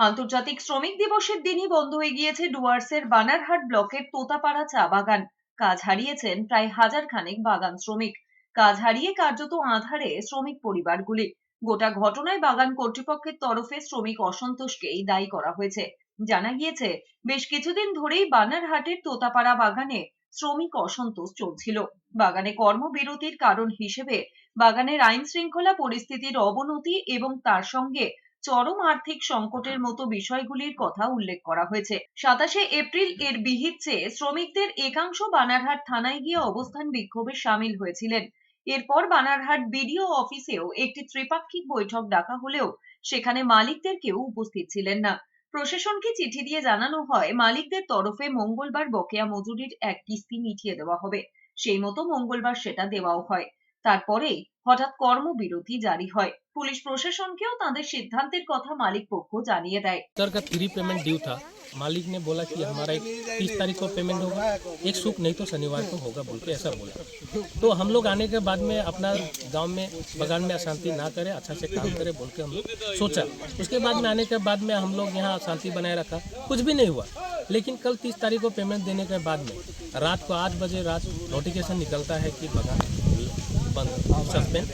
আন্তর্জাতিক শ্রমিক দিবসের দিনই বন্ধ হয়ে গিয়েছে ডুয়ার্সের বানারহাট ব্লকের তোতাপাড়া চা বাগান। কাজ হারিয়েছেন প্রায় হাজার খানেক বাগান শ্রমিক। কাজ হারিয়ে কার্যত আঁধারে শ্রমিক পরিবারগুলি। গোটা ঘটনায় বাগান কর্তৃপক্ষের তরফে শ্রমিক অসন্তোষকেই দায়ী করা হয়েছে। জানা গিয়েছে, বেশ কিছুদিন ধরেই বানারহাটের তোতাপাড়া বাগানে শ্রমিক অসন্তোষ চলছিল। বাগানে কর্মবিরতির কারণ হিসেবে বাগানের আইন শৃঙ্খলা পরিস্থিতির অবনতি এবং তার সঙ্গে চরম আর্থিক সংকটের মতো বিষয়গুলির কথা উল্লেখ করা হয়েছে। 27শে এপ্রিল এর বিহিত চেয়ে শ্রমিকদের একাংশ বানারহাট থানায় গিয়ে অবস্থান বিক্ষোভে সামিল হয়েছিলেন। এরপর বানারহাট বিডিও অফিসেও একটি ত্রিপাক্ষিক বৈঠক ডাকা হলেও সেখানে মালিকদের কেউ উপস্থিত ছিলেন না। প্রশাসনকে চিঠি দিয়ে জানানো হয়, মালিকদের তরফে মঙ্গলবার বকেয়া মজুরির এক কিস্তি মিটিয়ে দেওয়া হবে। সেই মতো মঙ্গলবার সেটা দেওয়াও হয়। তারপরেই হঠাৎ কর্মবিরতি জারি হয়। পুলিশ প্রশাসনকেও তাদের সিদ্ধান্তের কথা মালিক পক্ষ জানিয়ে দেয়। सर का 3 पेमेंट ड्यू था। मालिक ने बोला कि हमारा 30 तारीख को पेमेंट होगा, एक शुक्र नहीं तो शनिवार को होगा बोल के ऐसा बोला। तो हम लोग आने के बाद में अपना गांव में बगान में अशांति ना करे, अच्छा से काम करे बोल के हम लोग सोचा। उसके बाद में आने के बाद में हम लोग यहाँ शांति बनाए रखा, कुछ भी नहीं हुआ। लेकिन कल 30 तारीख को पेमेंट देने के बाद में रात को 8 बजे रात नोटिफिकेशन निकलता है कि बगान बंद, सस्पेंड।